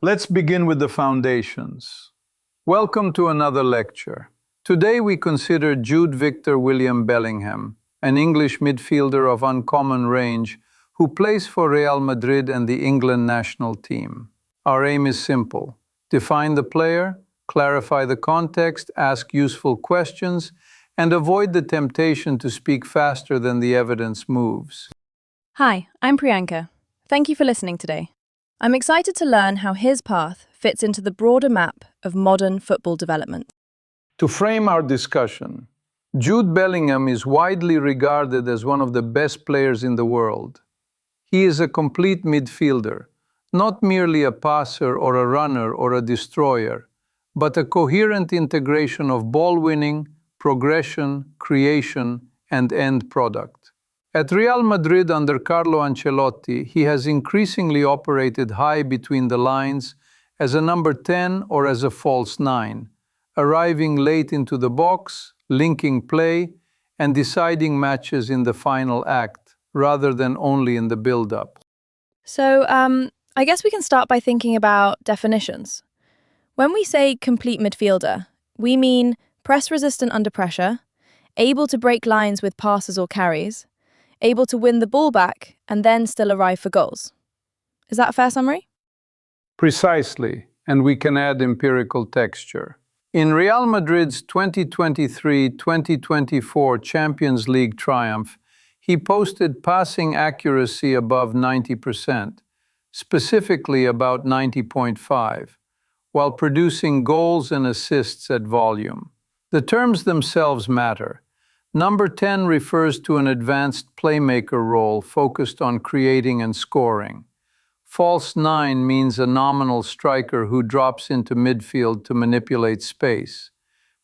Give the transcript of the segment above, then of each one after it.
Let's begin with the foundations. Welcome to another lecture. Today we consider Jude Victor William Bellingham, an English midfielder of uncommon range who plays for Real Madrid and the England national team. Our aim is simple: define the player, clarify the context, ask useful questions, and avoid the temptation to speak faster than the evidence moves. Hi, I'm Priyanka. Thank you for listening today. I'm excited to learn how his path fits into the broader map of modern football development. To frame our discussion, Jude Bellingham is widely regarded as one of the best players in the world. He is a complete midfielder, not merely a passer or a runner or a destroyer, but a coherent integration of ball winning, progression, creation, and end product. At Real Madrid under Carlo Ancelotti, he has increasingly operated high between the lines as a number 10 or as a false 9, arriving late into the box, linking play, and deciding matches in the final act, rather than only in the build-up. So, I guess we can start by thinking about definitions. When we say complete midfielder, we mean press-resistant under pressure, able to break lines with passes or carries, able to win the ball back, and then still arrive for goals. Is that a fair summary? Precisely, and we can add empirical texture. In Real Madrid's 2023-2024 Champions League triumph, he posted passing accuracy above 90%, specifically about 90.5, while producing goals and assists at volume. The terms themselves matter. Number 10 refers to an advanced playmaker role focused on creating and scoring. False 9 means a nominal striker who drops into midfield to manipulate space.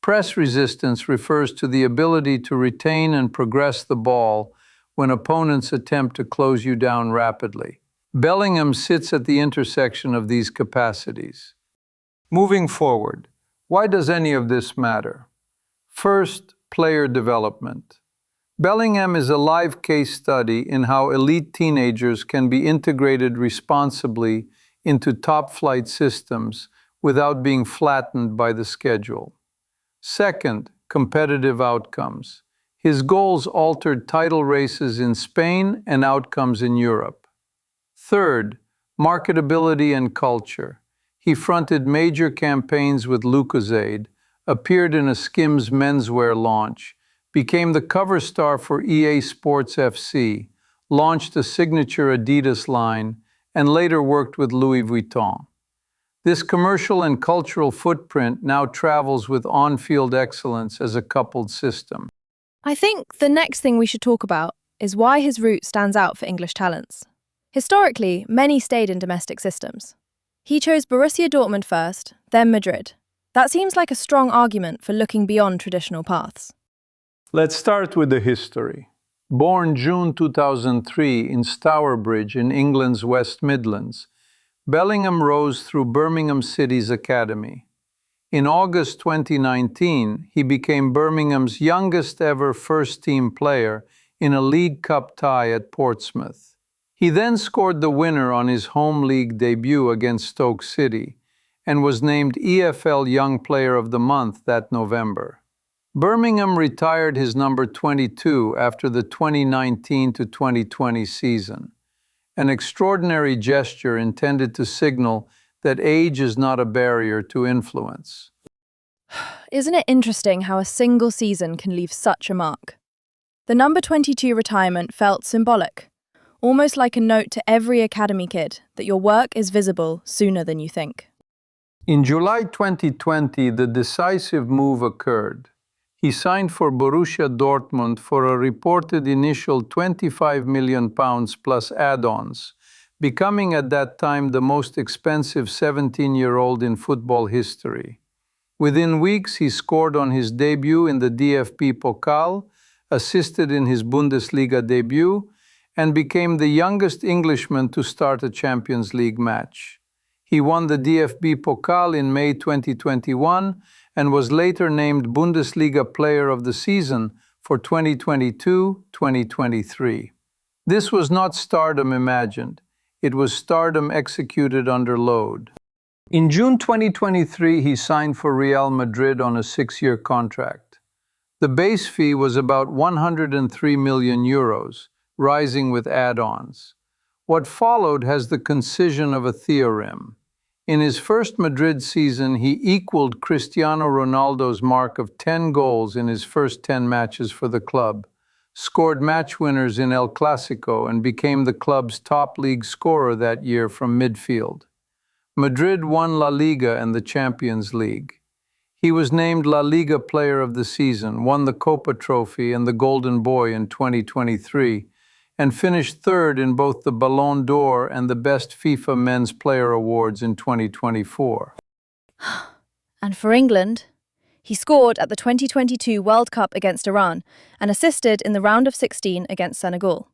Press resistance refers to the ability to retain and progress the ball when opponents attempt to close you down rapidly. Bellingham sits at the intersection of these capacities. Moving forward, why does any of this matter? First, player development. Bellingham is a live case study in how elite teenagers can be integrated responsibly into top-flight systems without being flattened by the schedule. Second, competitive outcomes. His goals altered title races in Spain and outcomes in Europe. Third, marketability and culture. He fronted major campaigns with Lucozade, appeared in a Skims menswear launch, became the cover star for EA Sports FC, launched a signature Adidas line, and later worked with Louis Vuitton. This commercial and cultural footprint now travels with on-field excellence as a coupled system. I think the next thing we should talk about is why his route stands out for English talents. Historically, many stayed in domestic systems. He chose Borussia Dortmund first, then Madrid. That seems like a strong argument for looking beyond traditional paths. Let's start with the history. Born June 2003 in Stourbridge in England's West Midlands, Bellingham rose through Birmingham City's academy. In August 2019, he became Birmingham's youngest ever first-team player in a League Cup tie at Portsmouth. He then scored the winner on his home league debut against Stoke City and was named EFL Young Player of the Month that November. Birmingham retired his number 22 after the 2019-2020 season, an extraordinary gesture intended to signal that age is not a barrier to influence. Isn't it interesting how a single season can leave such a mark? The number 22 retirement felt symbolic, almost like a note to every academy kid that your work is visible sooner than you think. In July 2020, the decisive move occurred. He signed for Borussia Dortmund for a reported initial £25 million plus add-ons, becoming at that time the most expensive 17-year-old in football history. Within weeks, he scored on his debut in the DFB Pokal, assisted in his Bundesliga debut, and became the youngest Englishman to start a Champions League match. He won the DFB Pokal in May 2021 and was later named Bundesliga Player of the Season for 2022-2023. This was not stardom imagined. It was stardom executed under load. In June 2023, he signed for Real Madrid on a 6-year contract. The base fee was about 103 million euros, rising with add-ons. What followed has the concision of a theorem. In his first Madrid season, he equaled Cristiano Ronaldo's mark of 10 goals in his first 10 matches for the club, scored match winners in El Clasico, and became the club's top league scorer that year from midfield. Madrid won La Liga and the Champions League. He was named La Liga Player of the Season, won the Copa Trophy and the Golden Boy in 2023, and finished third in both the Ballon d'Or and the Best FIFA Men's Player Awards in 2024. And for England, he scored at the 2022 World Cup against Iran and assisted in the round of 16 against Senegal.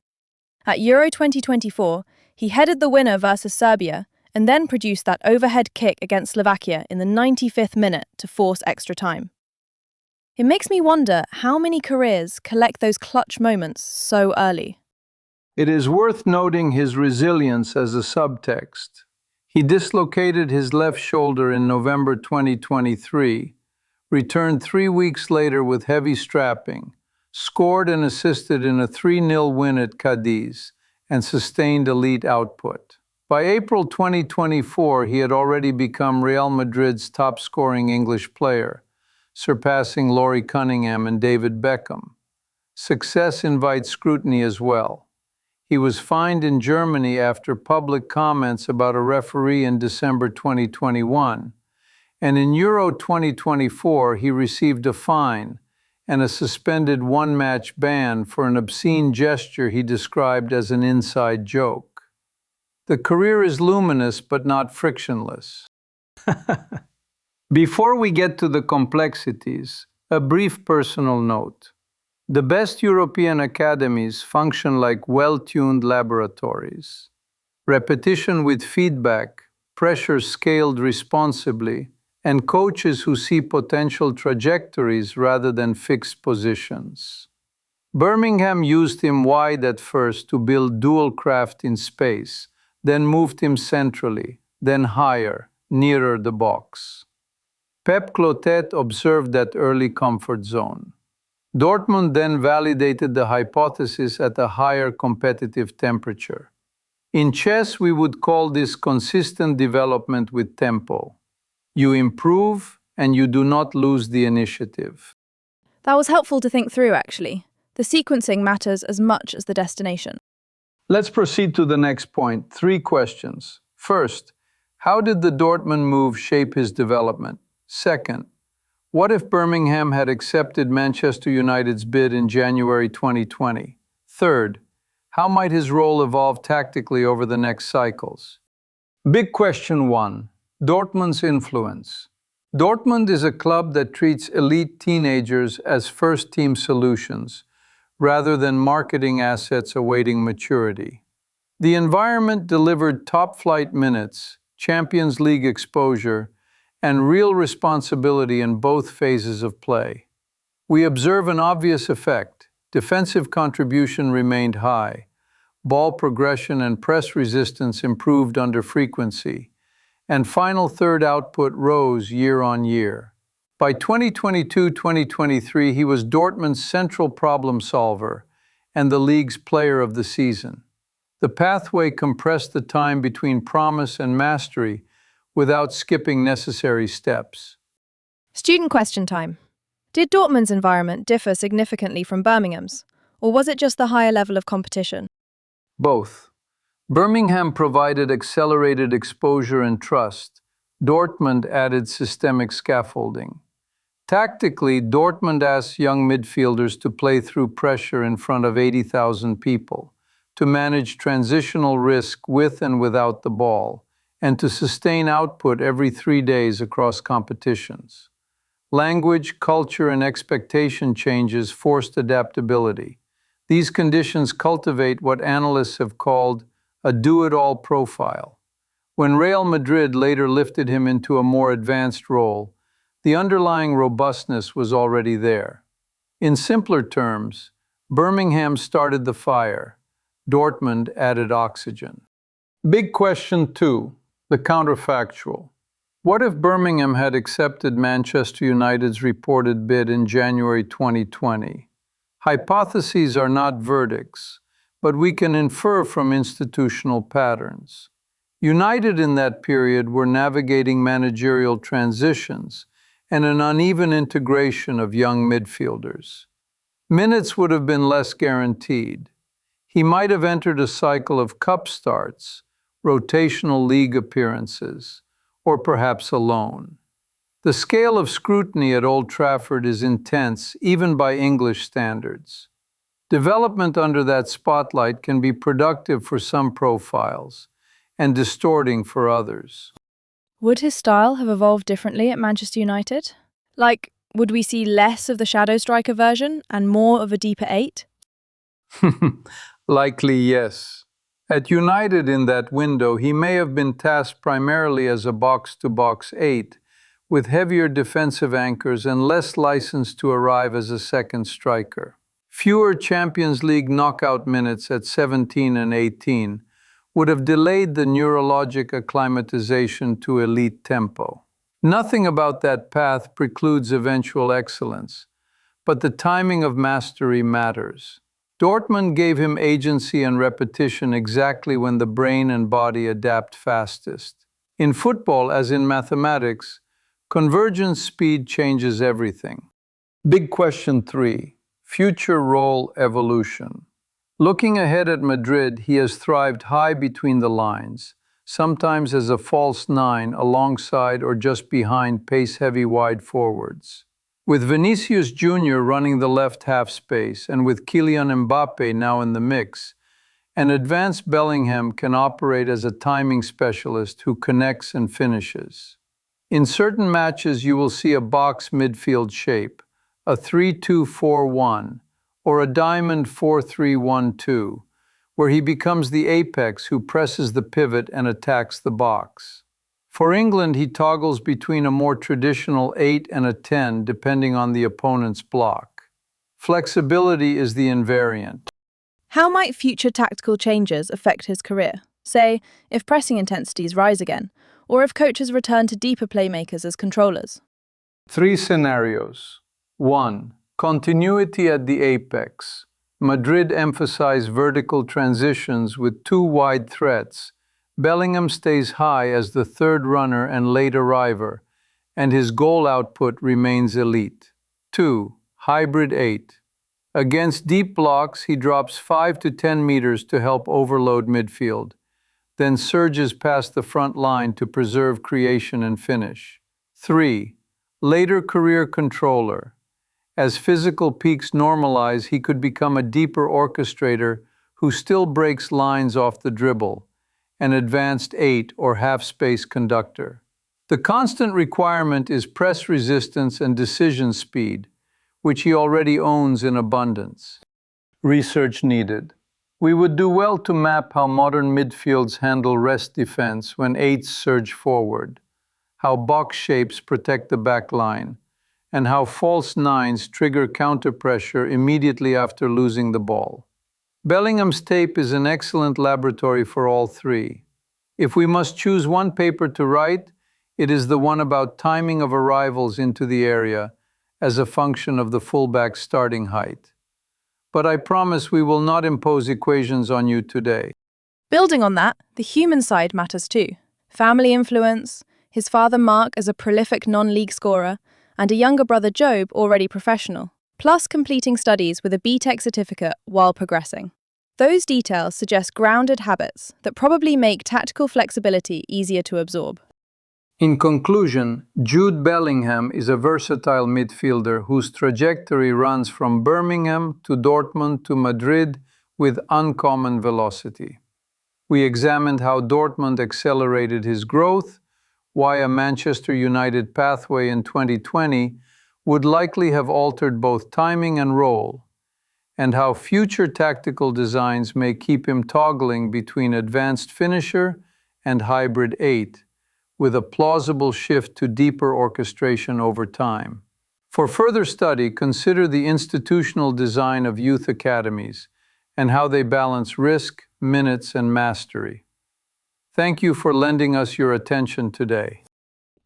At Euro 2024, he headed the winner versus Serbia and then produced that overhead kick against Slovakia in the 95th minute to force extra time. It makes me wonder how many careers collect those clutch moments so early. It is worth noting his resilience as a subtext. He dislocated his left shoulder in November 2023, returned 3 weeks later with heavy strapping, scored and assisted in a 3-0 win at Cadiz, and sustained elite output. By April 2024, he had already become Real Madrid's top-scoring English player, surpassing Laurie Cunningham and David Beckham. Success invites scrutiny as well. He was fined in Germany after public comments about a referee in December 2021, and in Euro 2024 he received a fine and a suspended one-match ban for an obscene gesture he described as an inside joke. The career is luminous but not frictionless. Before we get to the complexities, a brief personal note. The best European academies function like well-tuned laboratories. Repetition with feedback, pressure scaled responsibly, and coaches who see potential trajectories rather than fixed positions. Birmingham used him wide at first to build dual craft in space, then moved him centrally, then higher, nearer the box. Pep Clotet observed that early comfort zone. Dortmund then validated the hypothesis at a higher competitive temperature. In chess, we would call this consistent development with tempo. You improve, and you do not lose the initiative. That was helpful to think through, actually. The sequencing matters as much as the destination. Let's proceed to the next point. 3 questions. First, how did the Dortmund move shape his development? Second, what if Birmingham had accepted Manchester United's bid in January 2020? Third, how might his role evolve tactically over the next cycles? Big question 1. Dortmund's influence. Dortmund is a club that treats elite teenagers as first-team solutions, rather than marketing assets awaiting maturity. The environment delivered top-flight minutes, Champions League exposure, and real responsibility in both phases of play. We observe an obvious effect. Defensive contribution remained high. Ball progression and press resistance improved under frequency, and final third output rose year on year. By 2022-2023, he was Dortmund's central problem solver and the league's player of the season. The pathway compressed the time between promise and mastery without skipping necessary steps. Student question time. Did Dortmund's environment differ significantly from Birmingham's, or was it just the higher level of competition? Both. Birmingham provided accelerated exposure and trust. Dortmund added systemic scaffolding. Tactically, Dortmund asked young midfielders to play through pressure in front of 80,000 people, to manage transitional risk with and without the ball, and to sustain output every 3 days across competitions. Language, culture, and expectation changes forced adaptability. These conditions cultivate what analysts have called a do-it-all profile. When Real Madrid later lifted him into a more advanced role, the underlying robustness was already there. In simpler terms, Birmingham started the fire. Dortmund added oxygen. Big question 2, the counterfactual. What if Birmingham had accepted Manchester United's reported bid in January 2020? Hypotheses are not verdicts, but we can infer from institutional patterns. United in that period were navigating managerial transitions and an uneven integration of young midfielders. Minutes would have been less guaranteed. He might have entered a cycle of cup starts, rotational league appearances, or perhaps a loan. The scale of scrutiny at Old Trafford is intense, even by English standards. Development under that spotlight can be productive for some profiles and distorting for others. Would his style have evolved differently at Manchester United? Like, would we see less of the shadow striker version and more of a deeper eight? Likely yes. At United in that window, he may have been tasked primarily as a box-to-box eight, with heavier defensive anchors and less license to arrive as a second striker. Fewer Champions League knockout minutes at 17 and 18 would have delayed the neurologic acclimatization to elite tempo. Nothing about that path precludes eventual excellence, but the timing of mastery matters. Dortmund gave him agency and repetition exactly when the brain and body adapt fastest. In football, as in mathematics, convergence speed changes everything. Big question 3. Future role evolution. Looking ahead at Madrid, he has thrived high between the lines, sometimes as a false nine alongside or just behind pace-heavy wide forwards. With Vinicius Jr. running the left half space and with Kylian Mbappe now in the mix, an advanced Bellingham can operate as a timing specialist who connects and finishes. In certain matches, you will see a box midfield shape, a 3-2-4-1, or a diamond 4-3-1-2, where he becomes the apex who presses the pivot and attacks the box. For England, he toggles between a more traditional 8 and a 10, depending on the opponent's block. Flexibility is the invariant. How might future tactical changes affect his career? Say, if pressing intensities rise again, or if coaches return to deeper playmakers as controllers? 3 scenarios. 1. Continuity at the apex. Madrid emphasized vertical transitions with 2 wide threats. Bellingham stays high as the third runner and late arriver, and his goal output remains elite. 2. Hybrid 8. Against deep blocks, he drops 5 to 10 meters to help overload midfield, then surges past the front line to preserve creation and finish. 3. Later career controller. As physical peaks normalize, he could become a deeper orchestrator who still breaks lines off the dribble, an advanced 8 or half-space conductor. The constant requirement is press resistance and decision speed, which he already owns in abundance. Research needed. We would do well to map how modern midfields handle rest defense when 8s surge forward, how box shapes protect the back line, and how false 9s trigger counter-pressure immediately after losing the ball. Bellingham's tape is an excellent laboratory for all 3. If we must choose one paper to write, it is the one about timing of arrivals into the area as a function of the fullback's starting height. But I promise we will not impose equations on you today. Building on that, the human side matters too. Family influence, his father Mark as a prolific non-league scorer, and a younger brother Job already professional, plus completing studies with a BTEC certificate while progressing. Those details suggest grounded habits that probably make tactical flexibility easier to absorb. In conclusion, Jude Bellingham is a versatile midfielder whose trajectory runs from Birmingham to Dortmund to Madrid with uncommon velocity. We examined how Dortmund accelerated his growth, why a Manchester United pathway in 2020 would likely have altered both timing and role, and how future tactical designs may keep him toggling between advanced finisher and hybrid 8, with a plausible shift to deeper orchestration over time. For further study, consider the institutional design of youth academies and how they balance risk, minutes, and mastery. Thank you for lending us your attention today.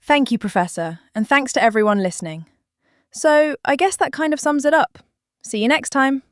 Thank you, Professor, and thanks to everyone listening. So, I guess that kind of sums it up. See you next time.